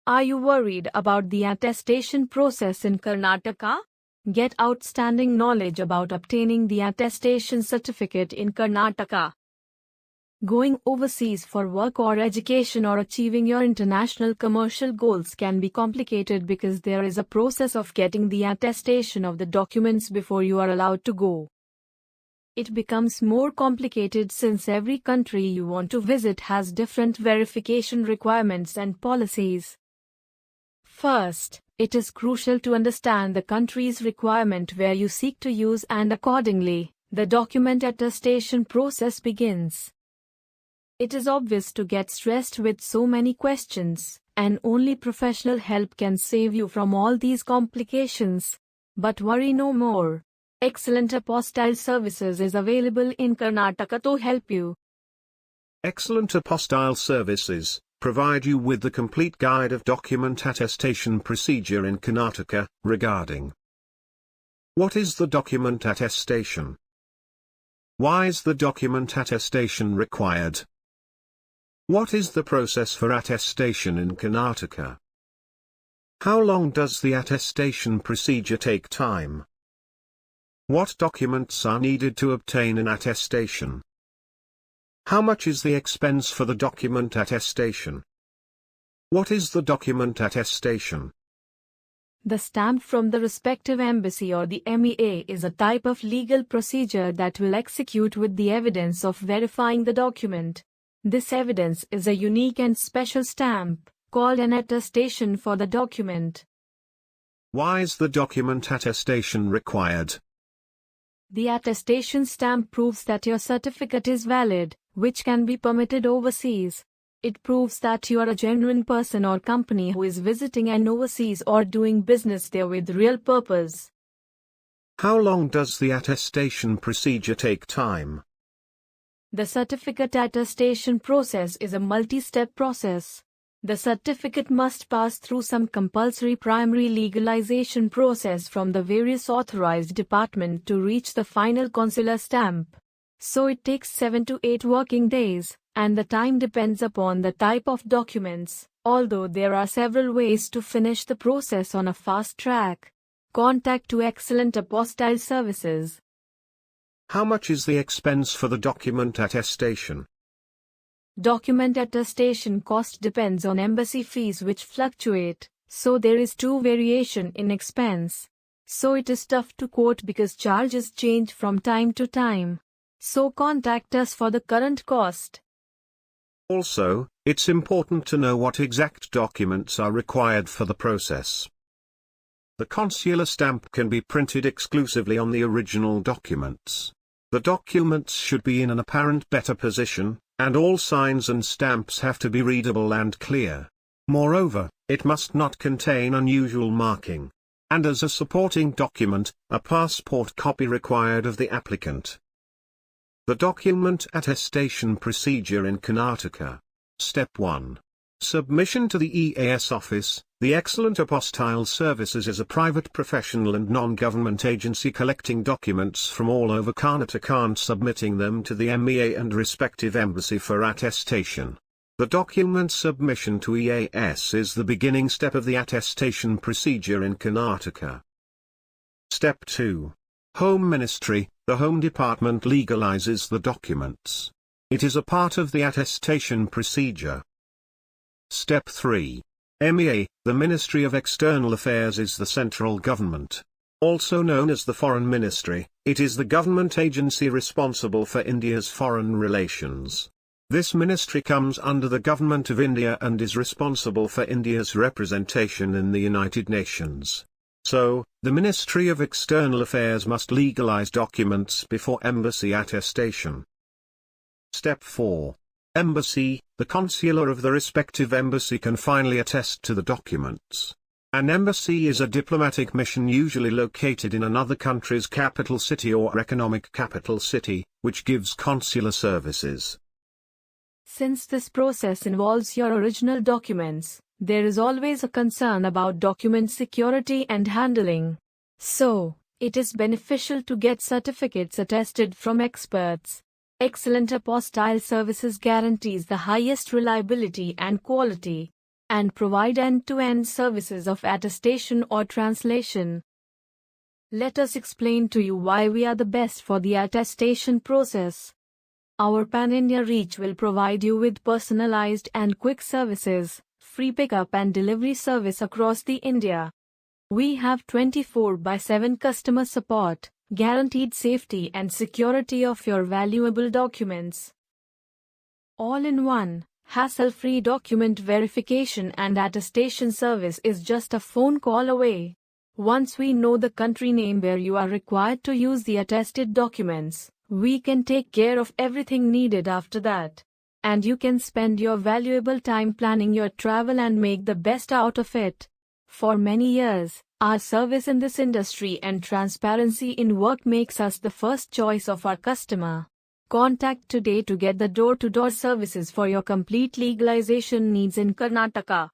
Are you worried about the attestation process in Karnataka? Get outstanding knowledge about obtaining the attestation certificate in Karnataka. Going overseas for work or education or achieving your international commercial goals can be complicated because there is a process of getting the attestation of the documents before you are allowed to go. It becomes more complicated since every country you want to visit has different verification requirements and policies. First, it is crucial to understand the country's requirement where you seek to use, and accordingly, the document attestation process begins. It is obvious to get stressed with so many questions, and only professional help can save you from all these complications. But worry no more. Excellent Apostille Services is available in Karnataka to help you. Excellent Apostille Services provide you with the complete guide of document attestation procedure in Karnataka regarding: what is the document attestation? Why is the document attestation required? What is the process for attestation in Karnataka? How long does the attestation procedure take time? What documents are needed to obtain an attestation? How much is the expense for the document attestation? What is the document attestation? The stamp from the respective embassy or the MEA is a type of legal procedure that will execute with the evidence of verifying the document. This evidence is a unique and special stamp, called an attestation for the document. Why is the document attestation required? The attestation stamp proves that your certificate is valid, which can be permitted overseas. It proves that you are a genuine person or company who is visiting an overseas or doing business there with real purpose. How long does the attestation procedure take time? The certificate attestation process is a multi-step process. The certificate must pass through some compulsory primary legalization process from the various authorized departments to reach the final consular stamp. So it takes 7 to 8 working days, and the time depends upon the type of documents, although there are several ways to finish the process on a fast track. Contact to Excellent Apostille Services. How much is the expense for the document attestation? Document attestation cost depends on embassy fees which fluctuate, so there is two variation in expense. So it is tough to quote because charges change from time to time. So contact us for the current cost. Also, it's important to know what exact documents are required for the process. The consular stamp can be printed exclusively on the original documents. The documents should be in an apparent better position, and all signs and stamps have to be readable and clear. Moreover, it must not contain unusual marking. And as a supporting document, a passport copy required of the applicant. The document attestation procedure in Karnataka. Step 1. Submission to the EAS office. The Excellent Apostille Services is a private professional and non-government agency collecting documents from all over Karnataka and submitting them to the MEA and respective embassy for attestation. The document submission to EAS is the beginning step of the attestation procedure in Karnataka. Step 2. Home Ministry. The Home Department legalizes the documents. It is a part of the attestation procedure. Step 3. MEA. The Ministry of External Affairs is the central government. Also known as the Foreign Ministry, it is the government agency responsible for India's foreign relations. This ministry comes under the Government of India and is responsible for India's representation in the United Nations. So, the Ministry of External Affairs must legalize documents before embassy attestation. Step 4. Embassy. The consular of the respective embassy can finally attest to the documents. An embassy is a diplomatic mission usually located in another country's capital city or economic capital city, which gives consular services. Since this process involves your original documents, there is always a concern about document security and handling. So, it is beneficial to get certificates attested from experts. Excellent Apostille Services guarantees the highest reliability and quality. and provide end-to-end services of attestation or translation. Let us explain to you why we are the best for the attestation process. Our pan-India reach will provide you with personalized and quick services, free pickup and delivery service across the India. We have 24/7 customer support, guaranteed safety and security of your valuable documents. All in one, hassle-free document verification and attestation service is just a phone call away. Once we know the country name where you are required to use the attested documents, we can take care of everything needed after that. And you can spend your valuable time planning your travel and make the best out of it. For many years, our service in this industry and transparency in work makes us the first choice of our customer. Contact today to get the door-to-door services for your complete legalization needs in Karnataka.